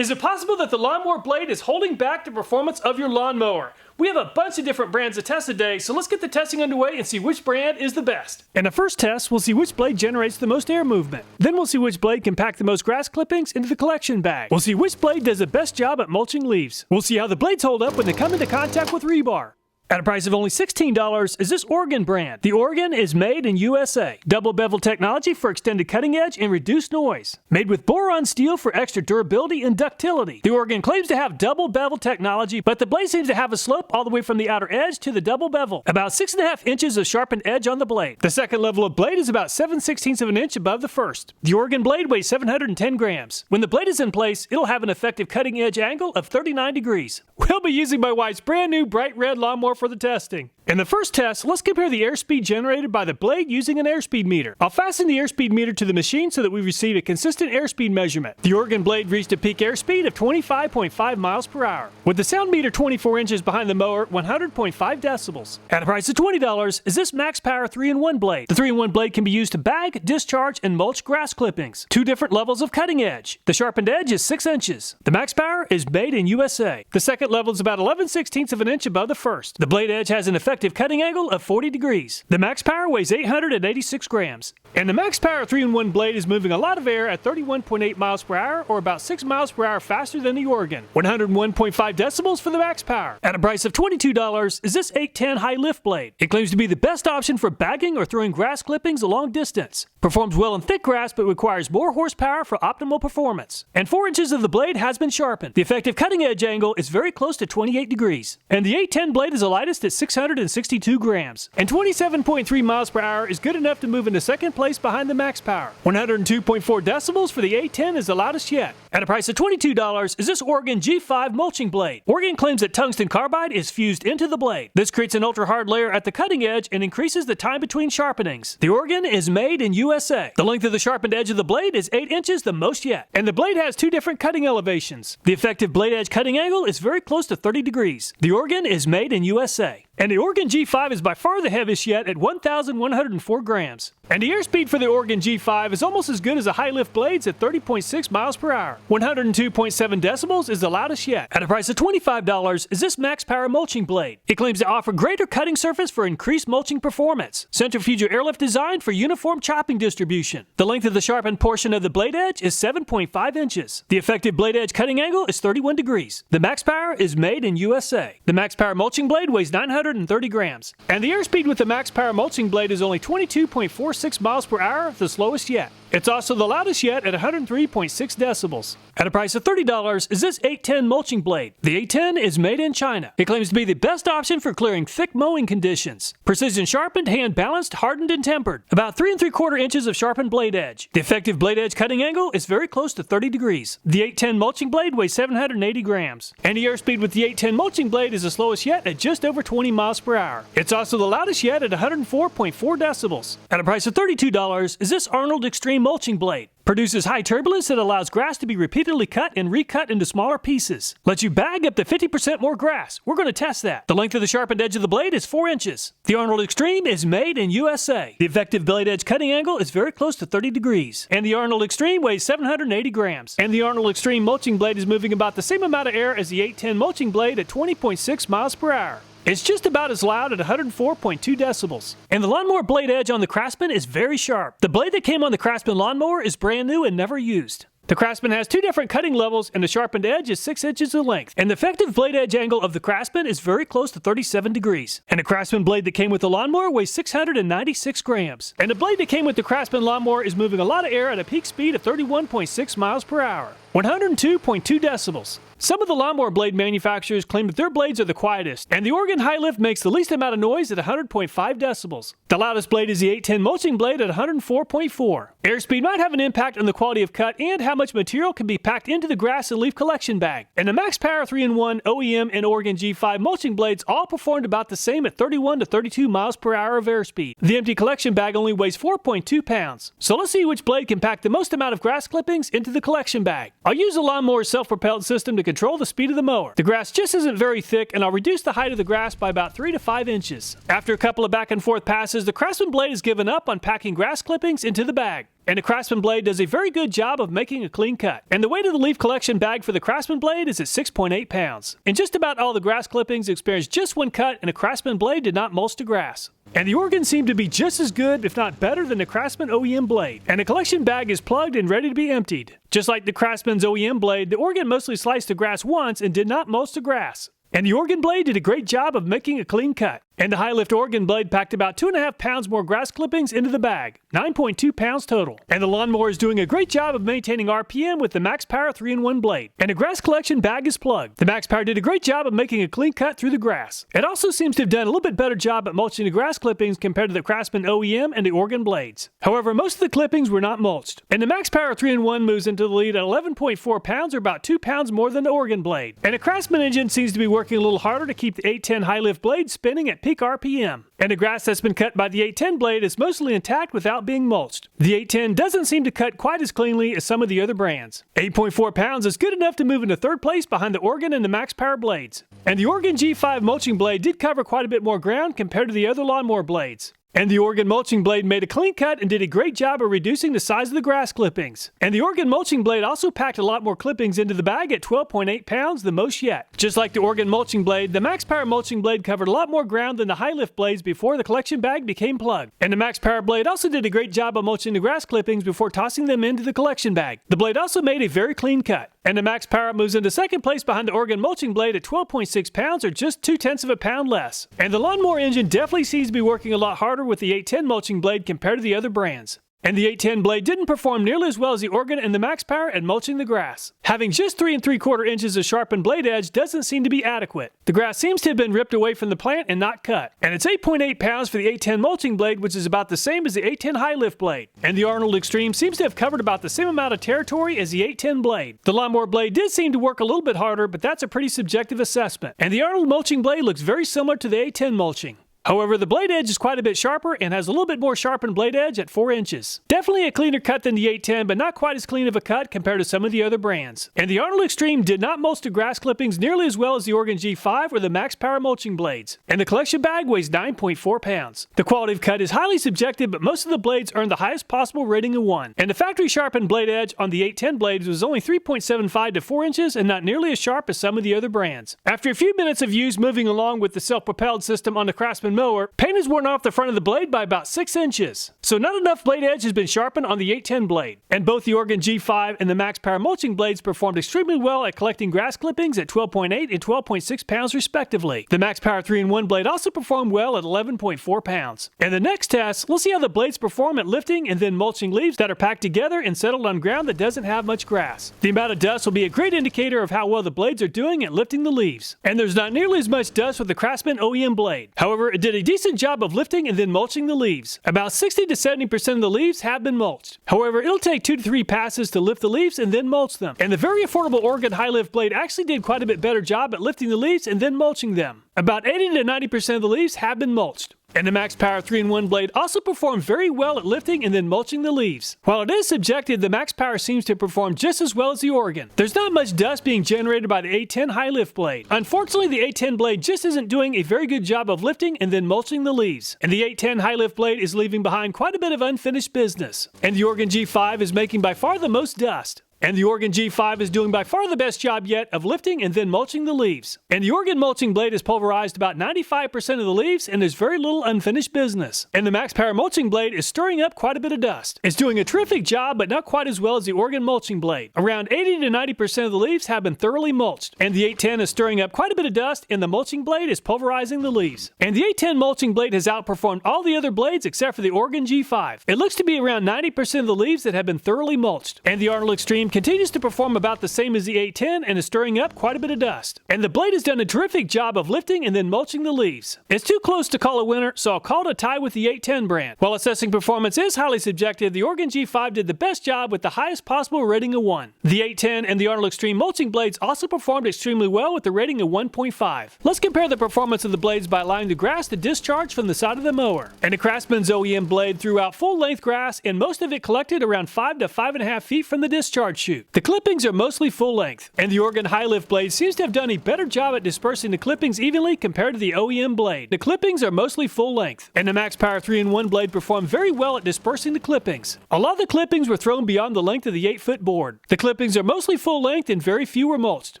Is it possible that the lawnmower blade is holding back the performance of your lawnmower? We have a bunch of different brands to test today, so let's get the testing underway and see which brand is the best. In the first test, we'll see which blade generates the most air movement. Then we'll see which blade can pack the most grass clippings into the collection bag. We'll see which blade does the best job at mulching leaves. We'll see how the blades hold up when they come into contact with rebar. At a price of only $16 is this Oregon brand. The Oregon is made in USA. Double bevel technology for extended cutting edge and reduced noise. Made with boron steel for extra durability and ductility. The Oregon claims to have double bevel technology, but the blade seems to have a slope all the way from the outer edge to the double bevel. About 6.5 inches of sharpened edge on the blade. The second level of blade is about 7/16 of an inch above the first. The Oregon blade weighs 710 grams. When the blade is in place, it'll have an effective cutting edge angle of 39 degrees. We'll be using my wife's brand new bright red lawnmower for the testing. In the first test, let's compare the airspeed generated by the blade using an airspeed meter. I'll fasten the airspeed meter to the machine so that we receive a consistent airspeed measurement. The Oregon blade reached a peak airspeed of 25.5 miles per hour. With the sound meter 24 inches behind the mower, 100.5 decibels. At a price of $20 is this Maxpower 3-in-1 blade. The 3-in-1 blade can be used to bag, discharge, and mulch grass clippings. 2 different levels of cutting edge. The sharpened edge is 6 inches. The Maxpower is made in USA. The second level is about 11/16 of an inch above the first. The blade edge has an effective cutting angle of 40 degrees. The Maxpower weighs 886 grams. And the Maxpower 3-in-1 blade is moving a lot of air at 31.8 miles per hour, or about 6 miles per hour faster than the Oregon. 101.5 decibels for the Maxpower. At a price of $22 is this 810 high lift blade. It claims to be the best option for bagging or throwing grass clippings a long distance. Performs well in thick grass, but requires more horsepower for optimal performance. And 4 inches of the blade has been sharpened. The effective cutting edge angle is very close to 28 degrees. And the 810 blade is the lightest at 662 grams. And 27.3 miles per hour is good enough to move into second place behind the Maxpower. 102.4 decibels for the 810 is the loudest yet. At a price of $22 is this Oregon G5 mulching blade. Oregon claims that tungsten carbide is fused into the blade. This creates an ultra-hard layer at the cutting edge and increases the time between sharpenings. The Oregon is made in USA. The length of the sharpened edge of the blade is 8 inches, the most yet. And the blade has 2 different cutting elevations. The effective blade edge cutting angle is very close to 30 degrees. The Oregon is made in USA. And the Oregon G5 is by far the heaviest yet at 1,104 grams. And the airspeed for the Oregon G5 is almost as good as the high lift blades at 30.6 miles per hour. 102.7 decibels is the loudest yet. At a price of $25 is this Maxpower mulching blade. It claims to offer greater cutting surface for increased mulching performance. Centrifugal airlift design for uniform chopping distribution. The length of the sharpened portion of the blade edge is 7.5 inches. The effective blade edge cutting angle is 31 degrees. The Maxpower is made in USA. The Maxpower mulching blade weighs 930 grams. And the airspeed with the Maxpower mulching blade is only 22.46 miles per hour, the slowest yet. It's also the loudest yet at 103.6 decibels. At a price of $30 is this 810 mulching blade. The 810 is made in China. It claims to be the best option for clearing thick mowing conditions. Precision sharpened, hand balanced, hardened, and tempered. About 3 3/4 inches of sharpened blade edge. The effective blade edge cutting angle is very close to 30 degrees. The 810 mulching blade weighs 780 grams. And the airspeed with the 810 mulching blade is the slowest yet at just over 20 miles per hour. It's also the loudest yet at 104.4 decibels. At a price of $32 is this Arnold Extreme mulching blade. Produces high turbulence that allows grass to be repeatedly cut and recut into smaller pieces. Lets you bag up to 50% more grass. We're going to test that. The length of the sharpened edge of the blade is 4 inches. The Arnold Extreme is made in USA. The effective blade edge cutting angle is very close to 30 degrees. And the Arnold Extreme weighs 780 grams. And the Arnold Extreme mulching blade is moving about the same amount of air as the 810 mulching blade at 20.6 miles per hour. It's just about as loud at 104.2 decibels. And the lawnmower blade edge on the Craftsman is very sharp. The blade that came on the Craftsman lawnmower is brand new and never used. The Craftsman has 2 different cutting levels and the sharpened edge is 6 inches in length. And the effective blade edge angle of the Craftsman is very close to 37 degrees. And the Craftsman blade that came with the lawnmower weighs 696 grams. And the blade that came with the Craftsman lawnmower is moving a lot of air at a peak speed of 31.6 miles per hour. 102.2 decibels. Some of the lawnmower blade manufacturers claim that their blades are the quietest, and the Oregon High Lift makes the least amount of noise at 100.5 decibels. The loudest blade is the 810 mulching blade at 104.4. Airspeed might have an impact on the quality of cut and how much material can be packed into the grass and leaf collection bag. And the Maxpower 3-in-1, OEM, and Oregon G5 mulching blades all performed about the same at 31 to 32 miles per hour of airspeed. The empty collection bag only weighs 4.2 pounds. So let's see which blade can pack the most amount of grass clippings into the collection bag. I'll use the lawnmower self-propelled system to control the speed of the mower. The grass just isn't very thick, and I'll reduce the height of the grass by about 3 to 5 inches. After a couple of back and forth passes, the Craftsman blade has given up on packing grass clippings into the bag. and the Craftsman blade does a very good job of making a clean cut. And the weight of the leaf collection bag for the Craftsman blade is at 6.8 pounds. And just about all the grass clippings experienced just one cut, and the Craftsman blade did not mulch the grass. And the organ seemed to be just as good, if not better, than the Craftsman OEM blade. And the collection bag is plugged and ready to be emptied. Just like the Craftsman's OEM blade, the organ mostly sliced the grass once and did not mulch the grass. And the organ blade did a great job of making a clean cut. And the high lift organ blade packed about 2.5 pounds more grass clippings into the bag, 9.2 pounds total. And the lawnmower is doing a great job of maintaining RPM with the Maxpower 3-in-1 blade. And the grass collection bag is plugged. The Maxpower did a great job of making a clean cut through the grass. It also seems to have done a little bit better job at mulching the grass clippings compared to the Craftsman OEM and the organ blades. However, most of the clippings were not mulched. And the Maxpower 3-in-1 moves into the lead at 11.4 pounds, or about 2 pounds more than the organ blade. And the Craftsman engine seems to be working a little harder to keep the 810 high lift blade spinning at peak RPM. And the grass that's been cut by the 810 blade is mostly intact without being mulched. The 810 doesn't seem to cut quite as cleanly as some of the other brands. 8.4 pounds is good enough to move into third place behind the organ and the Maxpower blades. And the Organ G5 mulching blade did cover quite a bit more ground compared to the other lawnmower blades. And the organ mulching blade made a clean cut and did a great job of reducing the size of the grass clippings. And the organ mulching blade also packed a lot more clippings into the bag at 12.8 pounds, the most yet. Just like the organ mulching blade, the Maxpower mulching blade covered a lot more ground than the high lift blades before the collection bag became plugged. And the Maxpower blade also did a great job of mulching the grass clippings before tossing them into the collection bag. The blade also made a very clean cut. And the Maxpower moves into second place behind the organ mulching blade at 12.6 pounds, or just 0.2 of a pound less. And the lawnmower engine definitely seems to be working a lot harder with the 810 mulching blade compared to the other brands. And the 810 blade didn't perform nearly as well as the organ and the Maxpower at mulching the grass. Having just 3 3/4 inches of sharpened blade edge doesn't seem to be adequate. The grass seems to have been ripped away from the plant and not cut. And it's 8.8 pounds for the 810 mulching blade, which is about the same as the 810 high lift blade. And the Arnold Extreme seems to have covered about the same amount of territory as the 810 blade. The lawnmower blade did seem to work a little bit harder, but that's a pretty subjective assessment. And the Arnold mulching blade looks very similar to the 810 mulching. However, the blade edge is quite a bit sharper and has a little bit more sharpened blade edge at 4 inches. Definitely a cleaner cut than the 810, but not quite as clean of a cut compared to some of the other brands. And the Arnold Extreme did not mulch the grass clippings nearly as well as the Organ G5 or the Maxpower mulching blades. And the collection bag weighs 9.4 pounds. The quality of cut is highly subjective, but most of the blades earned the highest possible rating of 1. And the factory sharpened blade edge on the 810 blades was only 3.75 to 4 inches and not nearly as sharp as some of the other brands. After a few minutes of use moving along with the self-propelled system on the Craftsman mower, paint has worn off the front of the blade by about 6 inches. So not enough blade edge has been sharpened on the 810 blade. And both the Organ G5 and the Maxpower mulching blades performed extremely well at collecting grass clippings at 12.8 and 12.6 pounds respectively. The Maxpower 3-in-1 blade also performed well at 11.4 pounds. In the next test, we'll see how the blades perform at lifting and then mulching leaves that are packed together and settled on ground that doesn't have much grass. The amount of dust will be a great indicator of how well the blades are doing at lifting the leaves. And there's not nearly as much dust with the Craftsman OEM blade. However, it did a decent job of lifting and then mulching the leaves. About 60 to 70% of the leaves have been mulched. However, it'll take 2 to 3 passes to lift the leaves and then mulch them. And the very affordable Organ high lift blade actually did quite a bit better job at lifting the leaves and then mulching them. About 80 to 90% of the leaves have been mulched. And the Maxpower 3-in-1 blade also performed very well at lifting and then mulching the leaves. While it is subjective, the Maxpower seems to perform just as well as the Organ. There's not much dust being generated by the 810 high lift blade. Unfortunately, the 810 blade just isn't doing a very good job of lifting and then mulching the leaves. And the 810 high lift blade is leaving behind quite a bit of unfinished business. And the Organ G5 is making by far the most dust. And the Organ G5 is doing by far the best job yet of lifting and then mulching the leaves. And the Organ mulching blade has pulverized about 95% of the leaves and there's very little unfinished business. And the Maxpower mulching blade is stirring up quite a bit of dust. It's doing a terrific job, but not quite as well as the Organ mulching blade. Around 80 to 90% of the leaves have been thoroughly mulched. And the 810 is stirring up quite a bit of dust and the mulching blade is pulverizing the leaves. And the 810 mulching blade has outperformed all the other blades except for the Organ G5. It looks to be around 90% of the leaves that have been thoroughly mulched. And the Arnold Extreme continues to perform about the same as the 810 and is stirring up quite a bit of dust. And the blade has done a terrific job of lifting and then mulching the leaves. It's too close to call a winner, so I'll call it a tie with the 810 brand. While assessing performance is highly subjective, the Organ G5 did the best job with the highest possible rating of 1. The 810 and the Arnold Extreme mulching blades also performed extremely well with a rating of 1.5. Let's compare the performance of the blades by allowing the grass to discharge from the side of the mower. And the Craftsman's OEM blade threw out full-length grass and most of it collected around 5 to 5.5 feet from the discharge chute. The clippings are mostly full length, and the Oregon high lift blade seems to have done a better job at dispersing the clippings evenly compared to the OEM blade. The clippings are mostly full length, and the Maxpower 3-in-1 blade performed very well at dispersing the clippings. A lot of the clippings were thrown beyond the length of the 8-foot board. The clippings are mostly full length and very few were mulched.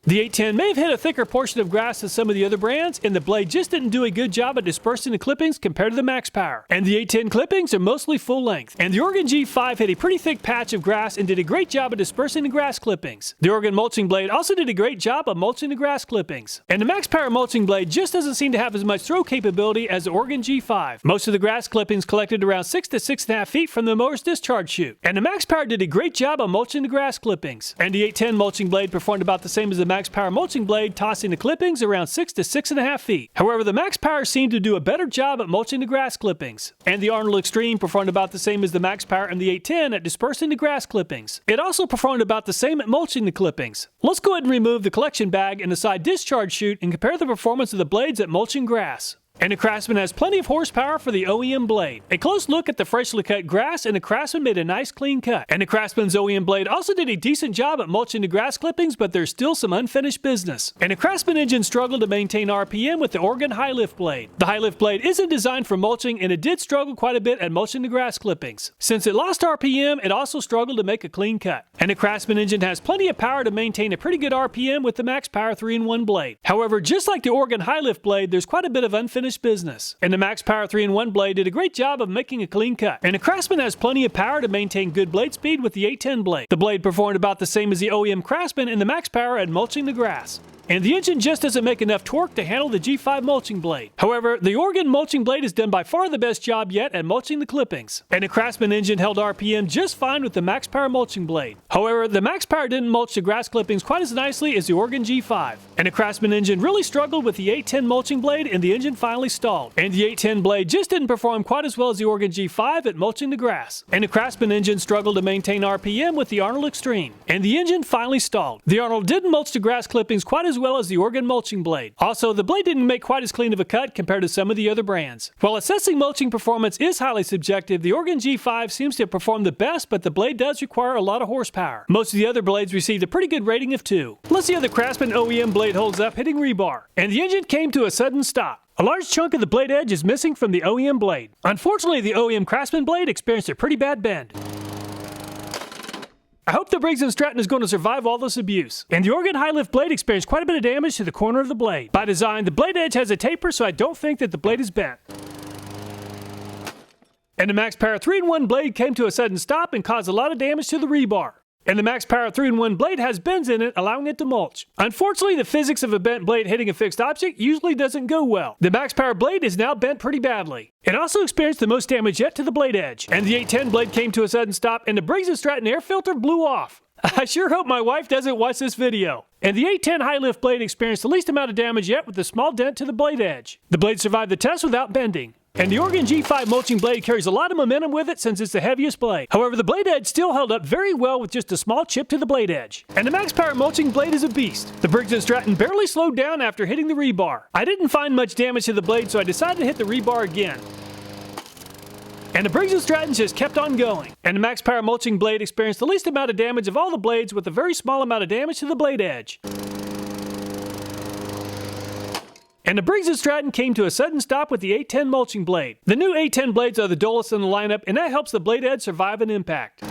The 810 may have hit a thicker portion of grass than some of the other brands, and the blade just didn't do a good job at dispersing the clippings compared to the Maxpower. And the 810 clippings are mostly full length, and the Oregon G5 hit a pretty thick patch of grass and did a great job of dispersing the grass clippings. The Oregon mulching blade also did a great job of mulching the grass clippings. And the Maxpower mulching blade just doesn't seem to have as much throw capability as the Oregon G5. Most of the grass clippings collected around 6 to 6.5 feet from the mower's discharge chute. And the Maxpower did a great job of mulching the grass clippings. And the 810 mulching blade performed about the same as the Maxpower mulching blade, tossing the clippings around 6 to 6.5 feet. However, the Maxpower seemed to do a better job at mulching the grass clippings. And the Arnold Extreme performed about the same as the Maxpower and the 810 at dispersing the grass clippings. It also performed about the same at mulching the clippings. Let's go ahead and remove the collection bag and the side discharge chute and compare the performance of the blades at mulching grass. And the Craftsman has plenty of horsepower for the OEM blade. A close look at the freshly cut grass, and the Craftsman made a nice clean cut. And the Craftsman's OEM blade also did a decent job at mulching the grass clippings, but there's still some unfinished business. And the Craftsman engine struggled to maintain RPM with the Oregon high lift blade. The high lift blade isn't designed for mulching, and it did struggle quite a bit at mulching the grass clippings. Since it lost RPM, it also struggled to make a clean cut. And the Craftsman engine has plenty of power to maintain a pretty good RPM with the Maxpower 3-in-1 blade. However, just like the Oregon high lift blade, there's quite a bit of unfinished business. And the Maxpower 3-in-1 blade did a great job of making a clean cut. And the Craftsman has plenty of power to maintain good blade speed with the 810 blade. The blade performed about the same as the OEM Craftsman and the Maxpower at mulching the grass. And the engine just doesn't make enough torque to handle the G5 mulching blade. However, the Oregon mulching blade has done by far the best job yet at mulching the clippings. And the Craftsman engine held RPM just fine with the Maxpower mulching blade. However, the Maxpower didn't mulch the grass clippings quite as nicely as the Oregon G5. And the Craftsman engine really struggled with the 810 mulching blade, and the engine finally stalled. And the 810 blade just didn't perform quite as well as the Oregon G5 at mulching the grass. And the Craftsman engine struggled to maintain RPM with the Arnold Extreme. And the engine finally stalled. The Arnold didn't mulch the grass clippings quite as well as the Oregon mulching blade. Also, the blade didn't make quite as clean of a cut compared to some of the other brands. While assessing mulching performance is highly subjective, the Oregon G5 seems to have performed the best, but the blade does require a lot of horsepower. Most of the other blades received a pretty good rating of 2. Let's see how the Craftsman OEM blade holds up hitting rebar. And the engine came to a sudden stop. A large chunk of the blade edge is missing from the OEM blade. Unfortunately, the OEM Craftsman blade experienced a pretty bad bend. I hope the Briggs & Stratton is going to survive all this abuse. And the Oregon high lift blade experienced quite a bit of damage to the corner of the blade. By design, the blade edge has a taper, so I don't think that the blade is bent. And the Maxpower 3-in-1 blade came to a sudden stop and caused a lot of damage to the rebar. And the Maxpower 3-in-1 blade has bends in it, allowing it to mulch. Unfortunately, the physics of a bent blade hitting a fixed object usually doesn't go well. The Maxpower blade is now bent pretty badly. It also experienced the most damage yet to the blade edge. And the 810 blade came to a sudden stop, and the Briggs & Stratton air filter blew off. I sure hope my wife doesn't watch this video. And the 810 high lift blade experienced the least amount of damage yet with a small dent to the blade edge. The blade survived the test without bending. And the Oregon G5 mulching blade carries a lot of momentum with it since it's the heaviest blade. However, the blade edge still held up very well with just a small chip to the blade edge. And the Maxpower mulching blade is a beast. The Briggs & Stratton barely slowed down after hitting the rebar. I didn't find much damage to the blade, so I decided to hit the rebar again. And the Briggs & Stratton just kept on going. And the Maxpower mulching blade experienced the least amount of damage of all the blades with a very small amount of damage to the blade edge. And the Briggs & Stratton came to a sudden stop with the 810 mulching blade. The new 810 blades are the dullest in the lineup, and that helps the blade edge survive an impact.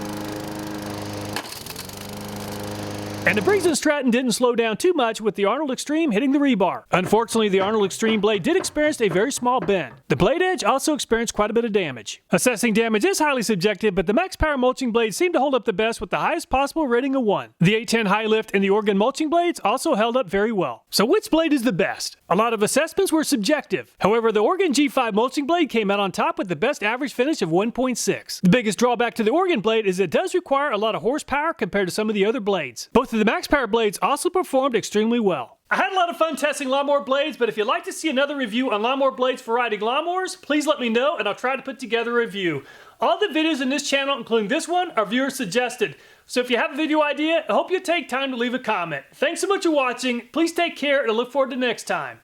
And the Briggs & Stratton didn't slow down too much with the Arnold Extreme hitting the rebar. Unfortunately, the Arnold Extreme blade did experience a very small bend. The blade edge also experienced quite a bit of damage. Assessing damage is highly subjective, but the Maxpower mulching blades seem to hold up the best with the highest possible rating of 1. The 810 high lift and the Oregon mulching blades also held up very well. So which blade is the best? A lot of assessments were subjective. However, the Oregon G5 mulching blade came out on top with the best average finish of 1.6. The biggest drawback to the Oregon blade is it does require a lot of horsepower compared to some of the other blades. Both of the Maxpower blades also performed extremely well. I had a lot of fun testing lawnmower blades, but if you'd like to see another review on lawnmower blades for riding lawnmowers, please let me know and I'll try to put together a review. All the videos in this channel, including this one, are viewer suggested. So if you have a video idea, I hope you take time to leave a comment. Thanks so much for watching. Please take care and I look forward to next time.